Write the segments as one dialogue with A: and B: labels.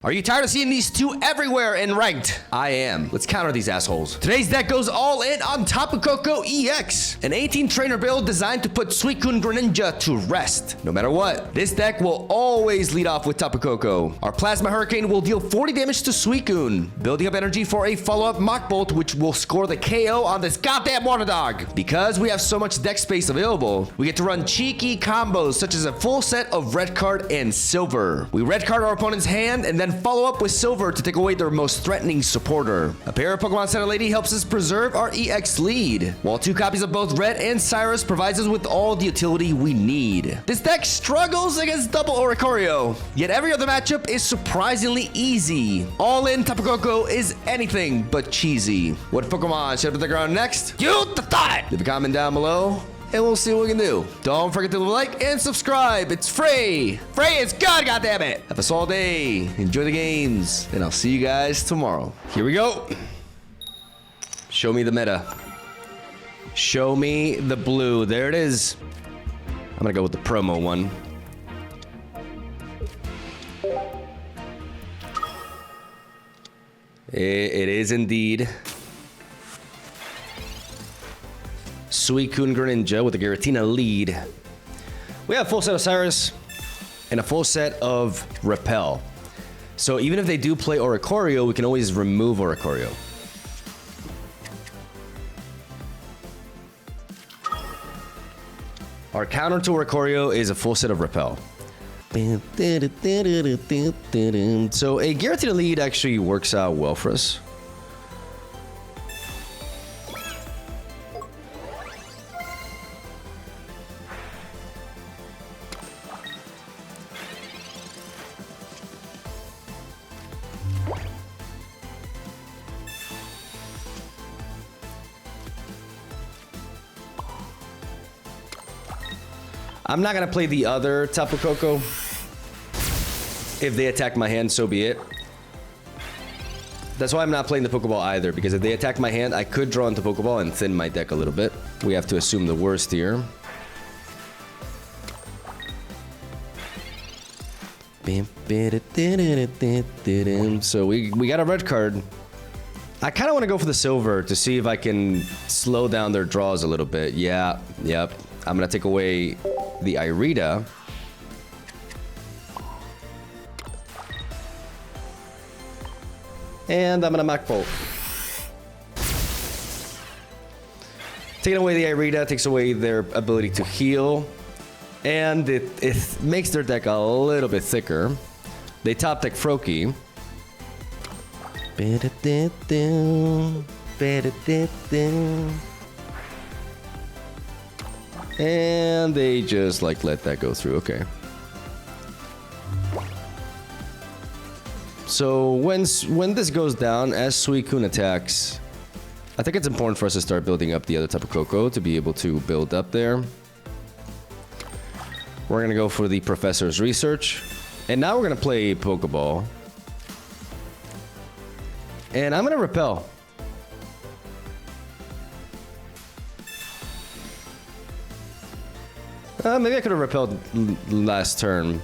A: Are you tired of seeing these two everywhere in ranked? I am. Let's counter these assholes. Today's deck goes all in on Tapu Koko EX, an 18 trainer build designed to put Suicune GRENINJA to rest. No matter what, this deck will always lead off with Tapu Koko. Our Plasma Hurricane will deal 40 damage to Suicune, building up energy for a follow-up Mach Bolt, which will score the KO on this goddamn water dog. Because we have so much deck space available, we get to run cheeky combos such as a full set of red card and silver. We red card our opponent's hand and then follow up with silver to take away their most threatening supporter. A pair of Pokemon Center Lady helps us preserve our EX lead, while 2 copies of both Red and Cyrus provides us with all the utility we need. This deck struggles against double Oricorio, yet every other matchup is surprisingly easy. All in Tapu Koko is anything but cheesy. What Pokemon should I put the ground next? You the thought! Leave a comment down below, and we'll see what we can do. Don't forget to like and subscribe. It's free. Free is good, goddammit. Have a solid day. Enjoy the games. And I'll see you guys tomorrow. Here we go. Show me the meta. Show me the blue. There it is. I'm gonna go with the promo one. It is indeed Suicune GRENINJA with the Giratina lead. We have a full set of Cyrus and a full set of Repel. So even if they do play Oricorio, we can always remove Oricorio. Our counter to Oricorio is a full set of Repel. So a Giratina lead actually works out well for us. I'm not gonna play the other Tapu Koko. If they attack my hand, so be it. That's why I'm not playing the Pokeball either, because if they attack my hand, I could draw into Pokeball and thin my deck a little bit. We have to assume the worst here. So we got a red card. I kind of want to go for the silver to see if I can slow down their draws a little bit. Yeah, yep. I'm gonna take away the Irida. And I'm gonna Mach Bolt. Taking away the Irida takes away their ability to heal. And it makes their deck a little bit thicker. They top deck Froakie. And they just like let that go through. Okay. So when this goes down, as Suicune attacks, I think it's important for us to start building up the other Tapu Koko to be able to build up there. We're gonna go for the Professor's Research, and now we're gonna play Pokeball, and I'm gonna Repel. Maybe I could have repelled last turn.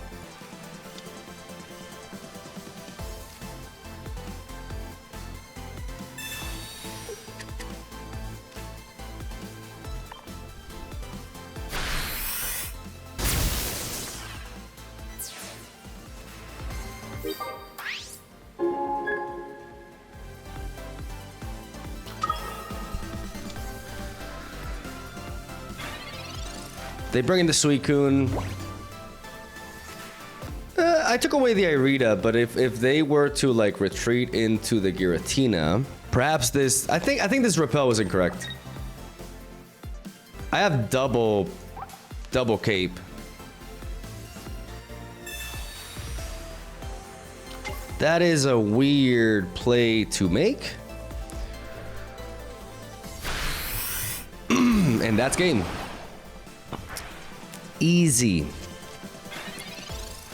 A: They bring in the Suicune. I took away the Irida, but if they were to like retreat into the Giratina, perhaps this. I think this Repel was incorrect. I have double cape. That is a weird play to make. And that's game. Easy.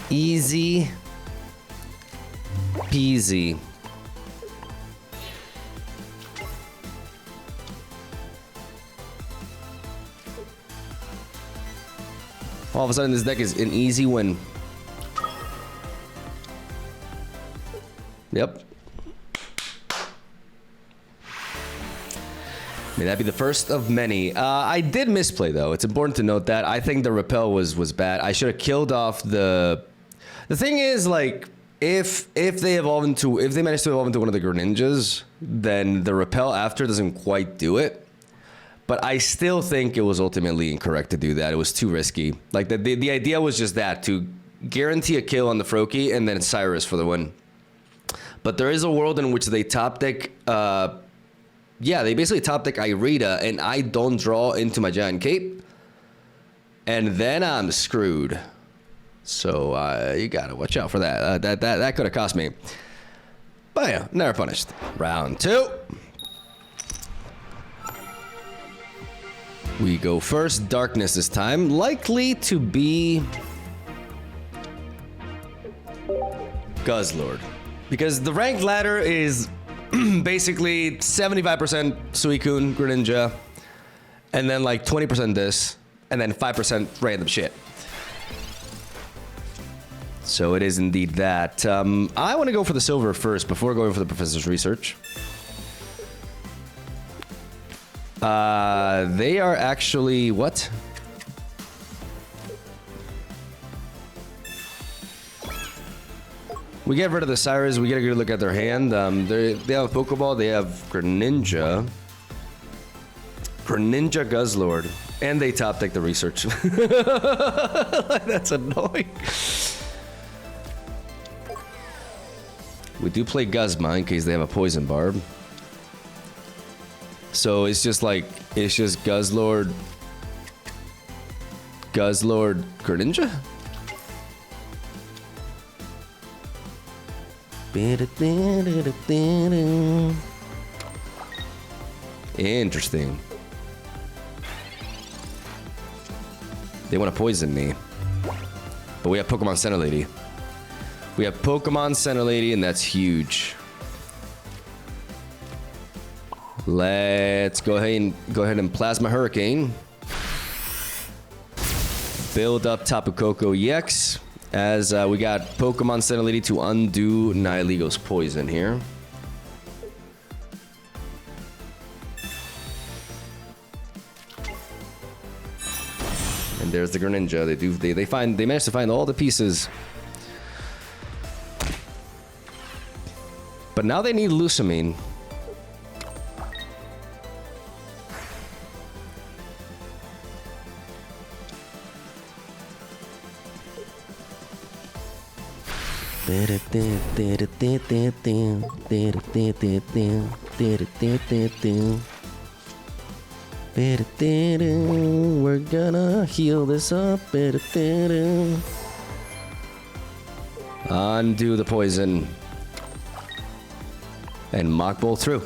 A: Easy peasy. All of a sudden, this deck is an easy win. Yep. May that be the first of many. I did misplay though. It's important to note that. I think the repel was bad. I should have killed off the... The thing is, like, if they manage to evolve into one of the Greninjas, then the repel after doesn't quite do it. But I still think it was ultimately incorrect to do that. It was too risky. Like the idea was just that, to guarantee a kill on the Froakie and then Cyrus for the win. But there is a world in which they top deck. Yeah, they basically top deck Irida, and I don't draw into my Giant Cape, and then I'm screwed. So you gotta watch out for that. That could have cost me. But yeah, never punished. Round 2. We go first. Darkness this time, likely to be Guz Lord, because the ranked ladder is basically 75% Suicune, Greninja, and then like 20% this, and then 5% random shit. So it is indeed that. I want to go for the silver first before going for the professor's research. They are actually what? We get rid of the Cyrus, we get a good look at their hand. They have a Pokeball, they have Greninja. Greninja Guz Lord. And they top deck the research. That's annoying. We do play Guzma in case they have a Poison Barb. So it's just like, it's just Guz Lord, Greninja? Interesting. They want to poison me. But we have Pokemon Center Lady. We have Pokemon Center Lady, and that's huge. Let's go ahead and Plasma Hurricane. Build up Tapu Koko EX. As we got Pokemon Center Lady to undo Nihiligo's poison here. And there's the Greninja. They managed to find all the pieces. But now they need Lusamine. We're gonna heal this up. Undo the poison. And Mach Bolt through.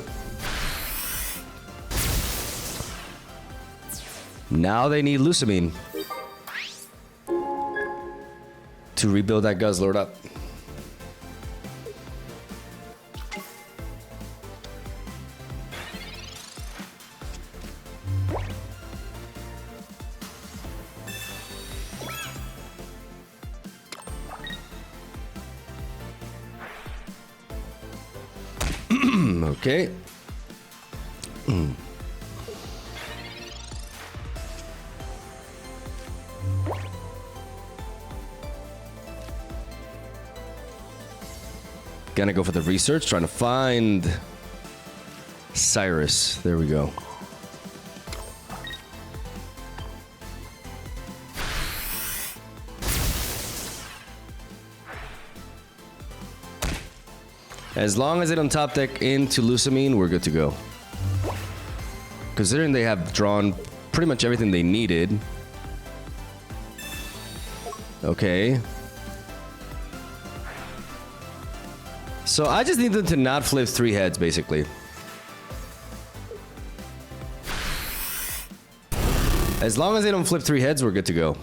A: Now they need Lusamine to rebuild that Guz Lord up. Okay. Gonna go for the research, trying to find Cyrus. There we go. As long as they don't top deck into Lusamine, we're good to go. Considering they have drawn pretty much everything they needed. Okay. So I just need them to not flip 3 heads, basically. As long as they don't flip 3 heads, we're good to go.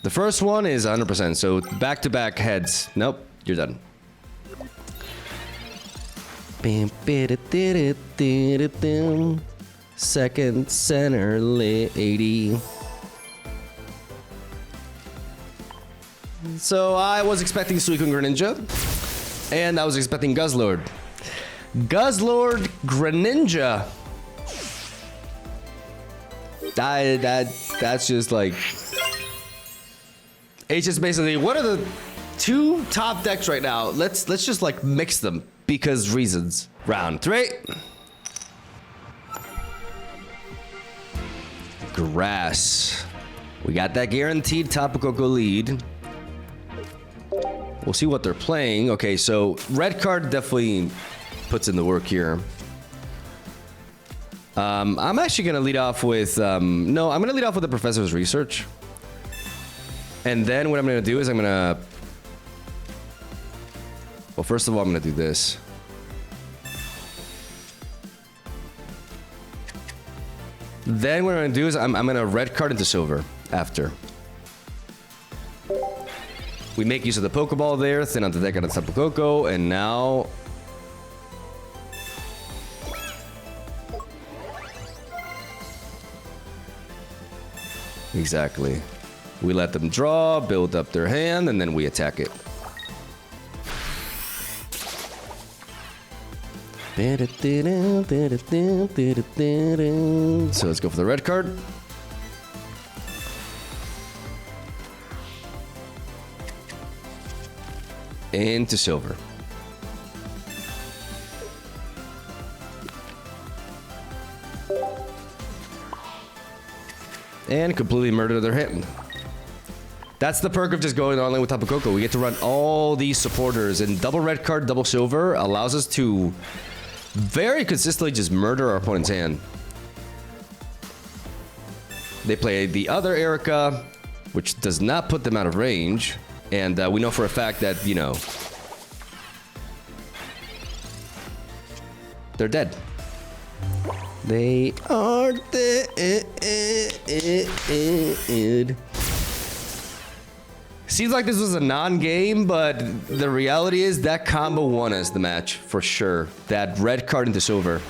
A: The first one is 100%, so back-to-back heads. Nope, you're done. Second Center Lady. So I was expecting Suicune Greninja. And I was expecting Guz Lord. Guz Lord Greninja. That's just like... It's just basically, what are the two top decks right now? Let's just like mix them because reasons. Round 3. Grass. We got that guaranteed Tapu Koko lead. We'll see what they're playing. Okay, so red card definitely puts in the work here. I'm actually gonna lead off with no, I'm gonna lead off with the Professor's Research. And then what I'm gonna do is I'm gonna... Well, first of all, I'm gonna do this. Then what I'm gonna do is I'm gonna red card into silver after. We make use of the Pokeball there, thin out the deck on the Tapu Koko, and now... Exactly. We let them draw, build up their hand, and then we attack it. So let's go for the red card. Into silver. And completely murder their hand. That's the perk of just going online with Tapu Koko. We get to run all these supporters, and double red card, double silver allows us to very consistently just murder our opponent's hand. They play the other Erica, which does not put them out of range, and we know for a fact that, you know, they're dead. They are dead. Seems like this was a non-game, but the reality is that combo won us the match for sure. That red card into silver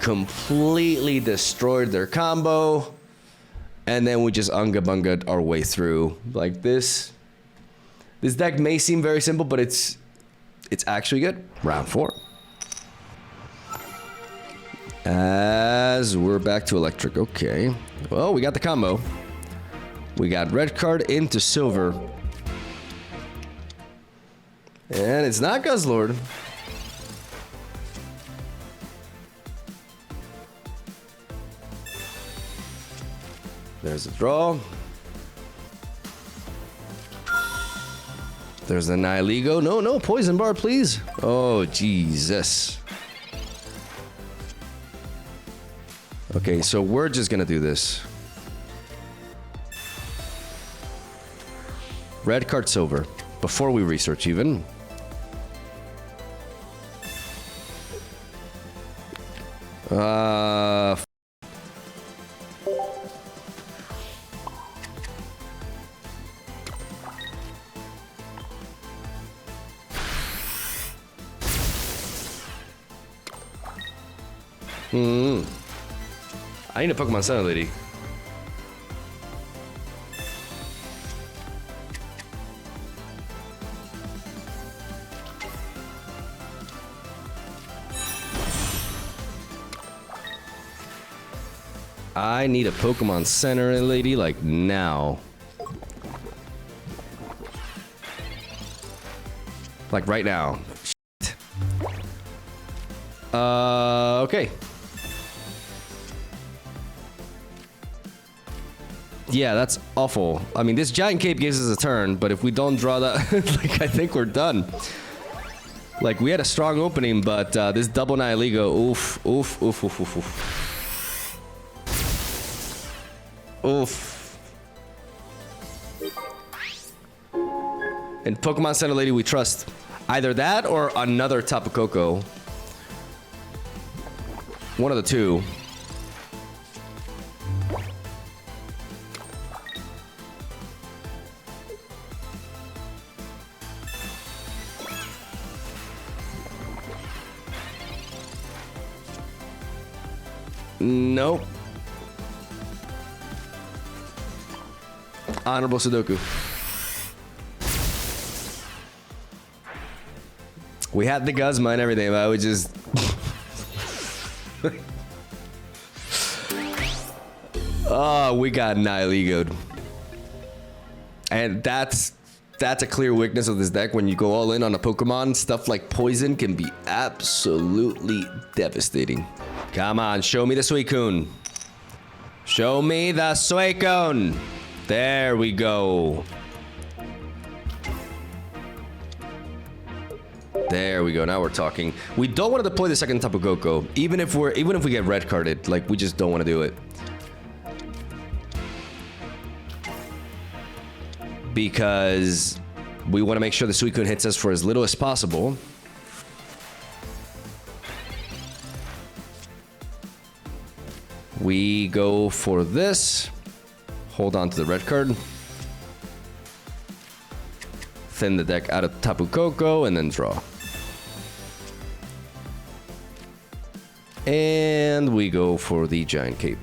A: completely destroyed their combo, and then we just unga bunga'd our way through. Like this deck may seem very simple, but it's actually good. Round 4. As we're back to electric. Okay. Well, we got the combo. We got red card into silver. And it's not Guz Lord. There's a draw. There's a Nihilego. No, poison bar, please. Oh, Jesus. Okay, so we're just gonna do this. Red card silver. Before we research even. I need a Pokemon Center lady. I need a Pokemon Center lady like now. Like right now. Shit. Okay. Yeah, that's awful. I mean, this Giant Cape gives us a turn, but if we don't draw that, like, I think we're done. Like, we had a strong opening, but this double Nihilego, oof, oof, oof, oof, oof, oof. Oof. And Pokemon Center Lady, we trust. Either that or another Tapu Koko. One of the two. Nope. Honorable Sudoku. We had the Guzma and everything, but I would just... Oh, we got Nihil-Ego'd. And that's a clear weakness of this deck. When you go all in on a Pokemon, stuff like Poison can be absolutely devastating. Come on, show me the Suicune. Show me the Suicune. There we go. There we go. Now we're talking. We don't want to deploy the second Tapu Koko, even if we get red carded. Like, we just don't want to do it. Because we want to make sure the Suicune hits us for as little as possible. We go for this. Hold on to the red card. Thin the deck out of Tapu Koko and then draw. And we go for the Giant Cape.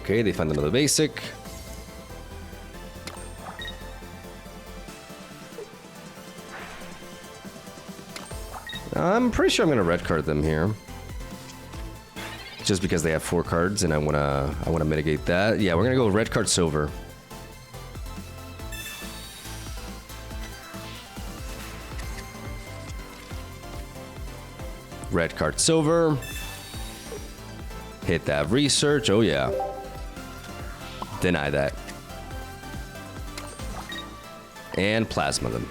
A: Okay, they find another basic. I'm pretty sure I'm gonna red card them here. Just because they have 4 cards and I wanna mitigate that. Yeah, we're gonna go red card silver. Red card silver. Hit that research. Oh yeah. Deny that. And plasma them.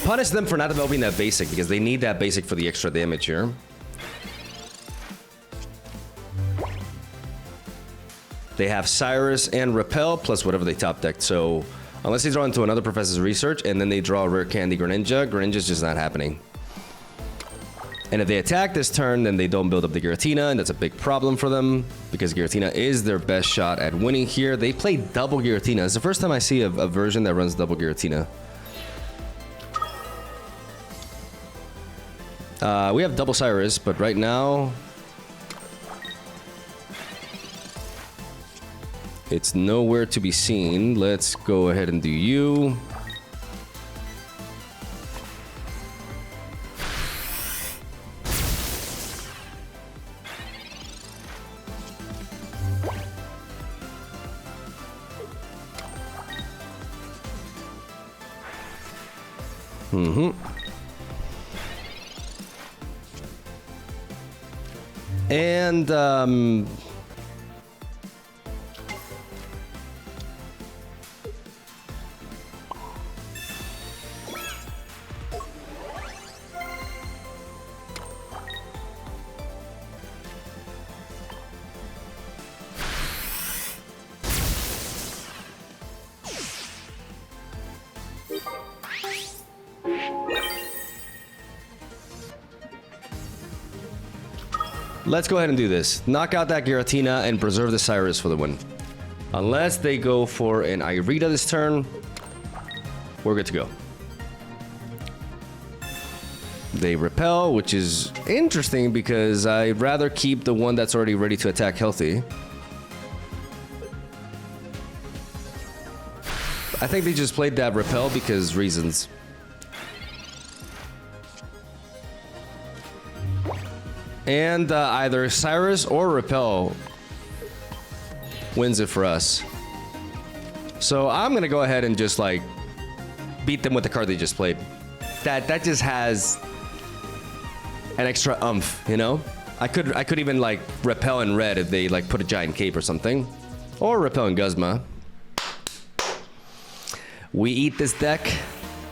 A: Punish them for not developing that basic because they need that basic for the extra damage here. They have Cyrus and Repel plus whatever they top decked. So unless they draw into another Professor's Research and then they draw a Rare Candy Greninja, Greninja's just not happening. And if they attack this turn, then they don't build up the Giratina, and that's a big problem for them because Giratina is their best shot at winning here. They play double Giratina. It's the first time I see a version that runs double Giratina. We have double Cyrus, but right now it's nowhere to be seen. Let's go ahead and do you. And let's go ahead and do this. Knock out that Giratina and preserve the Cyrus for the win. Unless they go for an Irida this turn, we're good to go. They repel, which is interesting because I'd rather keep the one that's already ready to attack healthy. I think they just played that repel because reasons. And either Cyrus or Repel wins it for us. So I'm gonna go ahead and just like beat them with the card they just played. That just has an extra oomph, you know? I could even like Repel in red if they like put a Giant Cape or something. Or Repel in Guzma. We eat this deck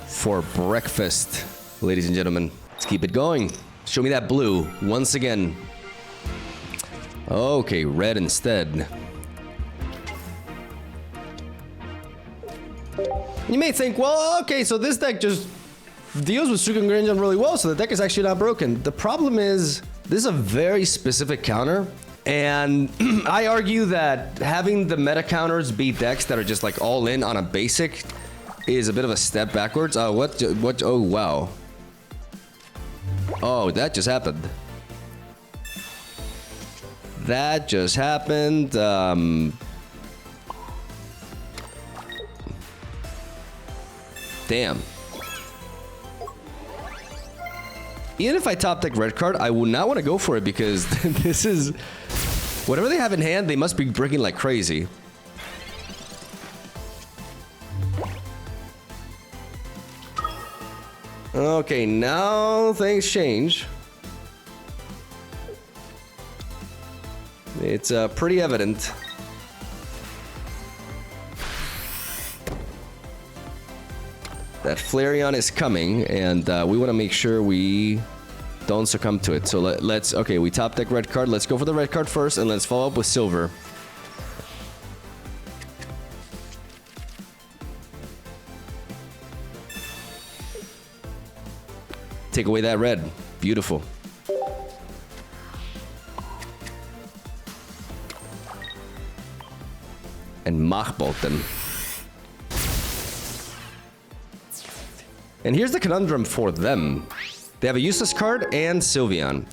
A: for breakfast, ladies and gentlemen. Let's keep it going. Show me that blue once again. Okay, red instead. You may think, well, okay, so this deck just deals with Suicune Greninja really well, so the deck is actually not broken. The problem is, this is a very specific counter, and I argue that having the meta counters beat decks that are just like all in on a basic is a bit of a step backwards. What? Oh, wow. Oh, that just happened. that just happened. Damn. Even if I top deck red card, I would not want to go for it because this is... Whatever they have in hand, they must be breaking like crazy. Okay, now things change. It's pretty evident. That Flareon is coming, and we want to make sure we don't succumb to it. So let's... Okay, we top deck red card. Let's go for the red card first, and let's follow up with silver. Take away that red. Beautiful. And Machbolt them. And here's the conundrum for them. They have a useless card and Sylveon.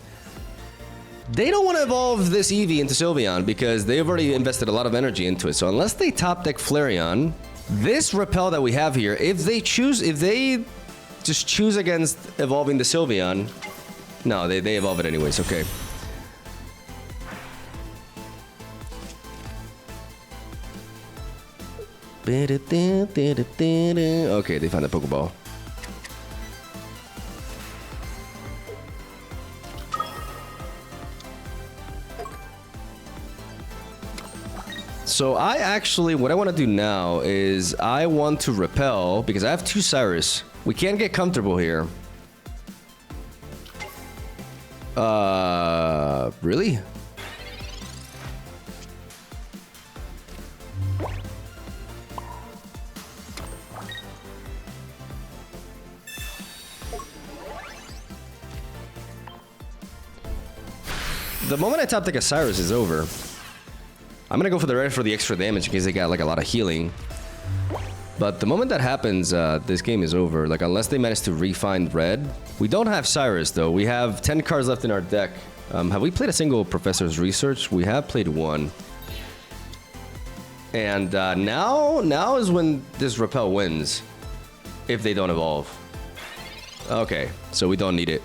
A: They don't want to evolve this Eevee into Sylveon because they've already invested a lot of energy into it. So unless they top deck Flareon, this Repel that we have here, if they just choose against evolving the Sylveon, no, they evolve it anyways, okay. Okay, they found the Pokeball. So I actually, what I want to do now is I want to repel because I have 2 Cyrus. We can't get comfortable here. Really? The moment I top deck a Cyrus is over. I'm gonna go for the red for the extra damage in case they got like a lot of healing. But the moment that happens, this game is over. Like unless they manage to refine red. We don't have Cyrus though. We have 10 cards left in our deck. Have we played a single Professor's Research? We have played 1. And now is when this Repel wins. If they don't evolve. Okay, so we don't need it.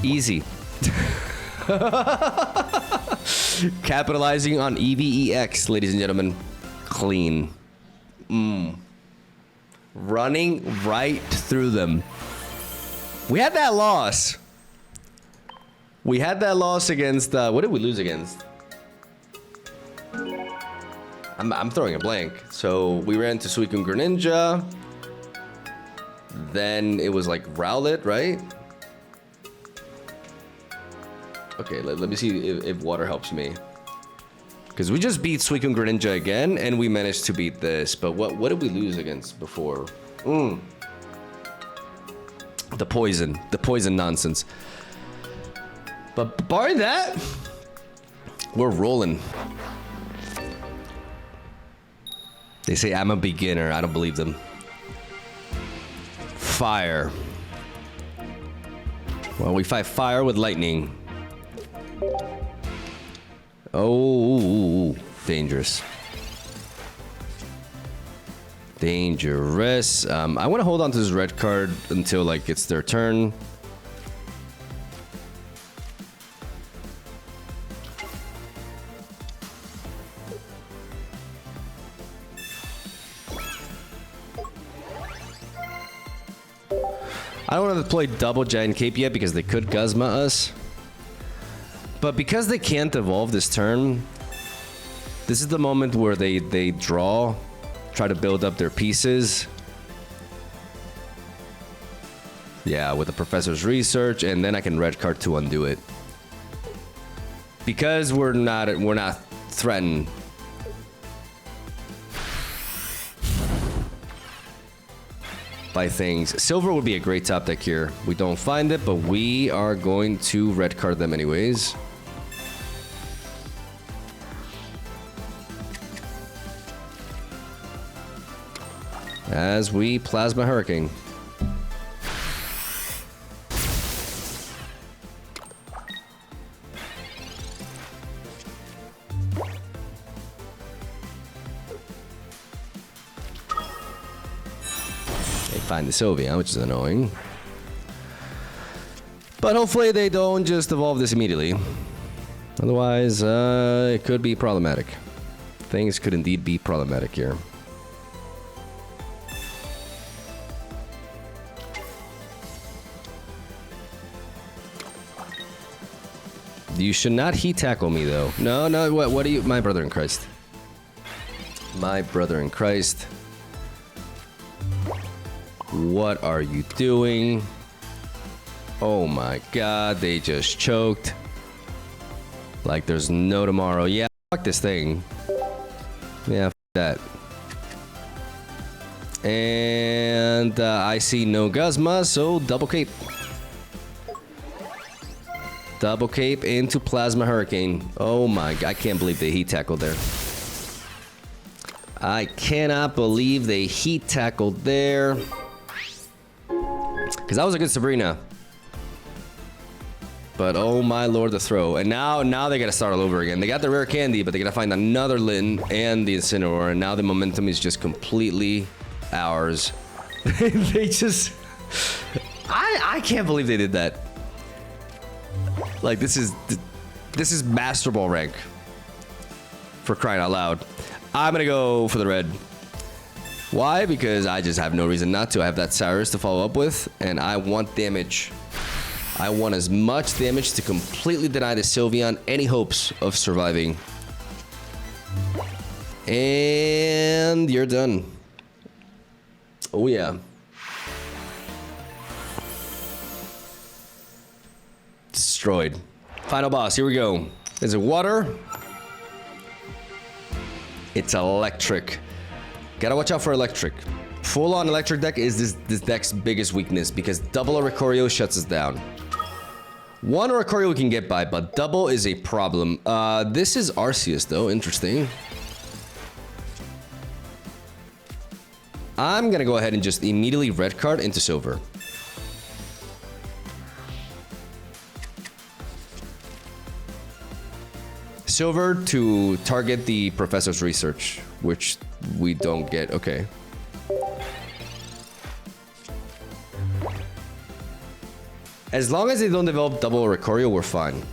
A: Easy. Capitalizing on EVEX, ladies and gentlemen. Clean. Running right through them. We had that loss. We had that loss against... what did we lose against? I'm throwing a blank. So we ran to Suicune Greninja. Then it was like Rowlet, right? Okay, let me see if water helps me. Because we just beat Suicune Greninja again, and we managed to beat this. But what did we lose against before? The poison nonsense. But barring that, we're rolling. They say I'm a beginner. I don't believe them. Fire. Well, we fight fire with lightning. Oh, dangerous. Dangerous. I want to hold on to this red card until like it's their turn. I don't want to play double Giant Cape yet because they could Guzma us. But because they can't evolve this turn, this is the moment where they draw, try to build up their pieces. Yeah, with the Professor's Research, and then I can red card to undo it. Because we're not threatened. By things. Silver would be a great top deck here. We don't find it, but we are going to red card them anyways. As we Plasma Hurricane. find the Sylveon, which is annoying. But hopefully they don't just evolve this immediately. Otherwise, it could be problematic. Things could indeed be problematic here. You should not heat tackle me, though. No, no, what are you? My brother in Christ. My brother in Christ. What are you doing? Oh my god, they just choked. Like there's no tomorrow. Yeah, fuck this thing. Yeah, fuck that. And I see no Guzma, so double cape. Double cape into Plasma Hurricane. Oh my god, I can't believe they heat tackled there. I cannot believe they heat tackled there. Because that was a good Sabrina. But oh my lord, the throw. And now they gotta start all over again. They got the rare candy, but they gotta find another Litten and the Incineroar. And now the momentum is just completely ours. They just... I can't believe they did that. Like, this is Master Ball rank. For crying out loud. I'm gonna go for the red. Why? Because I just have no reason not to. I have that Cyrus to follow up with, and I want damage. I want as much damage to completely deny the Sylveon any hopes of surviving. And you're done. Oh yeah. Destroyed. Final boss, here we go. Is it water? It's electric. Gotta watch out for electric. Full on electric deck is this deck's biggest weakness because double Oricorio shuts us down. One Oricorio we can get by, but double is a problem. This is Arceus though, interesting. I'm gonna go ahead and just immediately red card into silver. Silver to target the professor's research, which we don't get. Okay. As long as they don't develop double Oricorio, we're fine.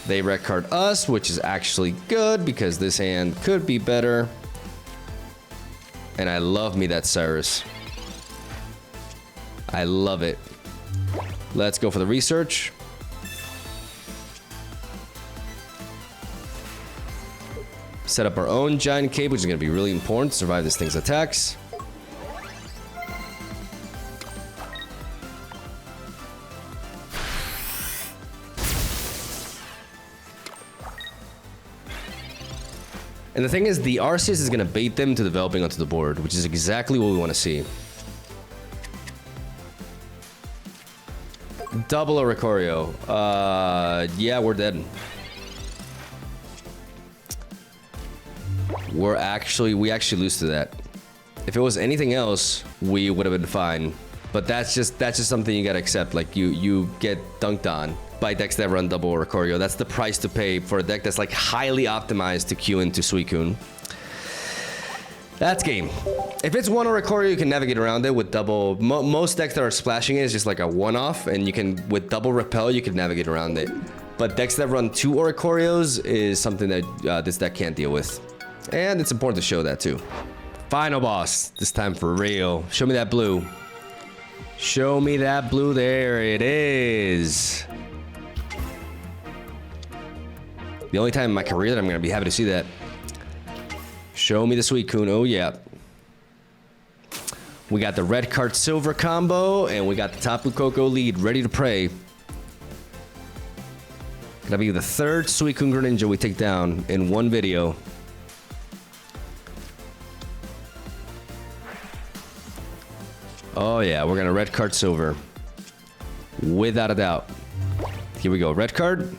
A: They red card us, which is actually good because this hand could be better. And I love me that Cyrus. I love it. Let's go for the research. Set up our own giant cape, which is going to be really important to survive this thing's attacks. And the thing is, the Arceus is going to bait them to developing onto the board, which is exactly what we want to see. Double Oricorio. Yeah, we're dead. We actually lose to that. If it was anything else, we would have been fine. But that's just something you gotta accept. Like you get dunked on by decks that run double Oricorio. That's the price to pay for a deck that's like highly optimized to queue into Suicune. That's game. If it's one Oricorio, you can navigate around it with double. Most decks that are splashing it is just like a one-off, and you can, with double repel, you can navigate around it. But decks that run two Oricorios is something that this deck can't deal with. And it's important to show that too. Final boss, this time for real. Show me that blue. Show me that blue. There it is. The only time in my career that I'm going to be happy to see that. Show me the Suicune. Oh, yeah. We got the red card silver combo, and we got the Tapu Koko lead ready to pray. Gonna be the third Suicune Greninja we take down in one video. Oh, yeah. We're gonna red card silver. Without a doubt. Here we go. Red card.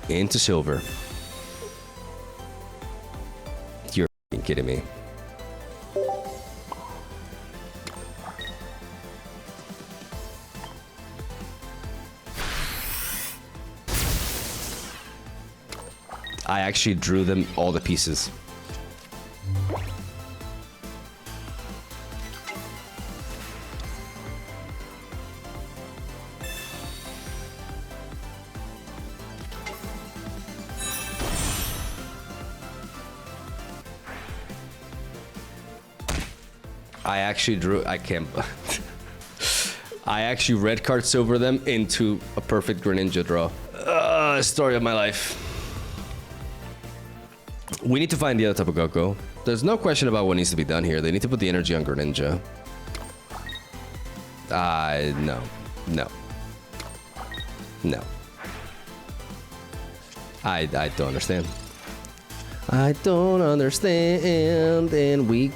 A: Into silver. You're kidding me. I actually drew them all the pieces. I actually drew, I can't, I actually red card silver them into a perfect Greninja draw. Story of my life. We need to find the other Tapu Koko. There's no question about what needs to be done here. They need to put the energy on Greninja. No. No. No. I don't understand. I don't understand. And we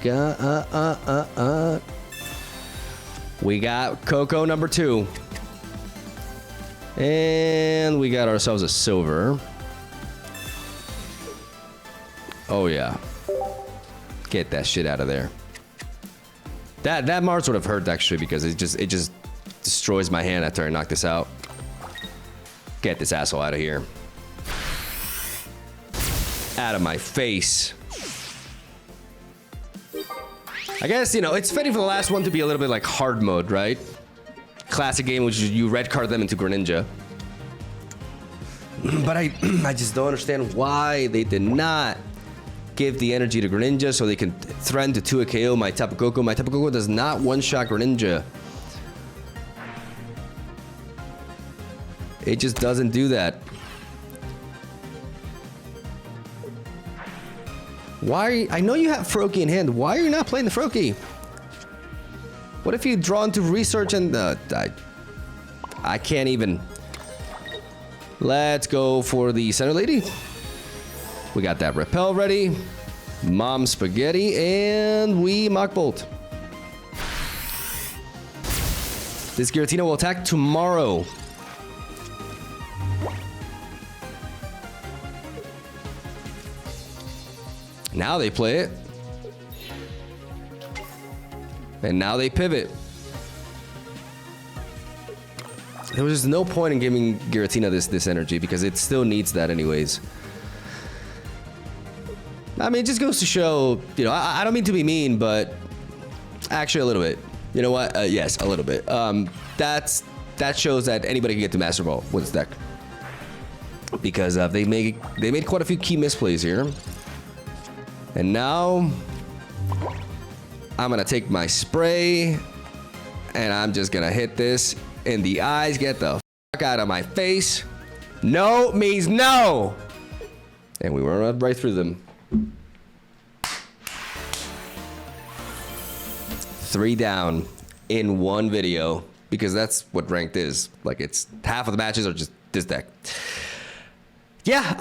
A: got Coco number 2. And we got ourselves a silver. Oh yeah. Get that shit out of there. That Mars would have hurt actually because it just destroys my hand after I knock this out. Get this asshole out of here. Out of my face. I guess, you know, it's fitting for the last one to be a little bit like hard mode, right? Classic game, which is you red card them into Greninja. But I just don't understand why they did not give the energy to Greninja so they can threaten to 2 KO my Tapu Koko. My Tapu Koko does not one-shot Greninja. It just doesn't do that. Why are you, I know you have Froakie in hand. Why are you not playing the Froakie? What if you draw into research and I can't even. Let's go for the center lady. We got that repel ready. Mom spaghetti and we Mach Bolt. This Giratina will attack tomorrow. Now they play it. And now they pivot. There was just no point in giving Giratina this energy because it still needs that anyways. I mean, it just goes to show, you know, I don't mean to be mean, but actually a little bit. You know what? Yes, a little bit. That shows that anybody can get to Master Ball with this deck. Because they made quite a few key misplays here. And now I'm gonna take my spray and I'm just gonna hit this in the eyes. Get the fuck out of my face. No means no. And we went right through them. 3 down in one video because that's what ranked is. Like it's half of the matches are just this deck. Yeah,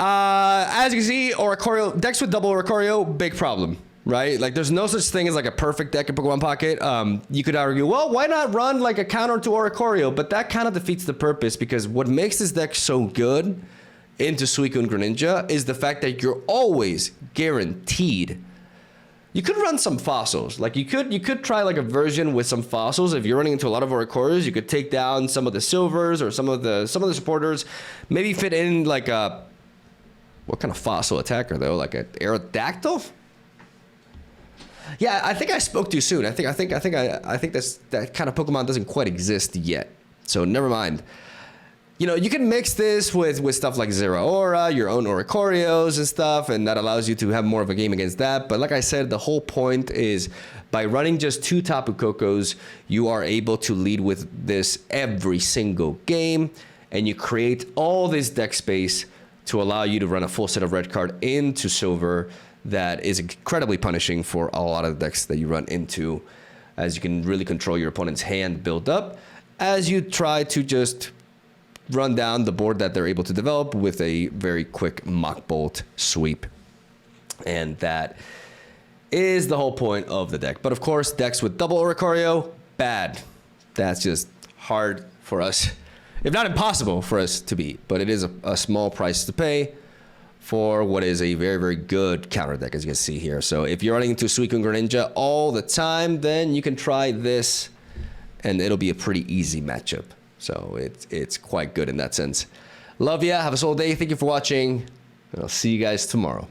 A: as you can see, Oricorio, decks with double Oricorio, big problem, right? Like there's no such thing as like a perfect deck in Pokemon Pocket. You could argue, well, why not run like a counter to Oricorio? But that kind of defeats the purpose because what makes this deck so good into Suicune Greninja is the fact that you're always guaranteed. You could run some fossils. Like you could try like a version with some fossils. If you're running into a lot of Oricorios, you could take down some of the silvers or some of the supporters. Maybe fit in like a what kind of fossil attacker though? Like an Aerodactyl? Yeah, I think I spoke too soon. I think that kind of Pokemon doesn't quite exist yet. So never mind. You know, you can mix this with stuff like Zeraora, your own Oricorios and stuff, and that allows you to have more of a game against that. But like I said, the whole point is by running just 2 Tapu Kokos, you are able to lead with this every single game, and you create all this deck space to allow you to run a full set of red card into silver that is incredibly punishing for a lot of the decks that you run into, as you can really control your opponent's hand build up as you try to just run down the board that they're able to develop with a very quick Mach Bolt sweep. And that is the whole point of the deck. But of course, decks with double Oricorio, bad. That's just hard for us, if not impossible for us to beat. But it is a small price to pay for what is a very, very good counter deck, as you can see here. So if you're running into Suicune Greninja all the time, then you can try this, and it'll be a pretty easy matchup. So it's quite good in that sense. Love ya. Have a solid day. Thank you for watching. And I'll see you guys tomorrow.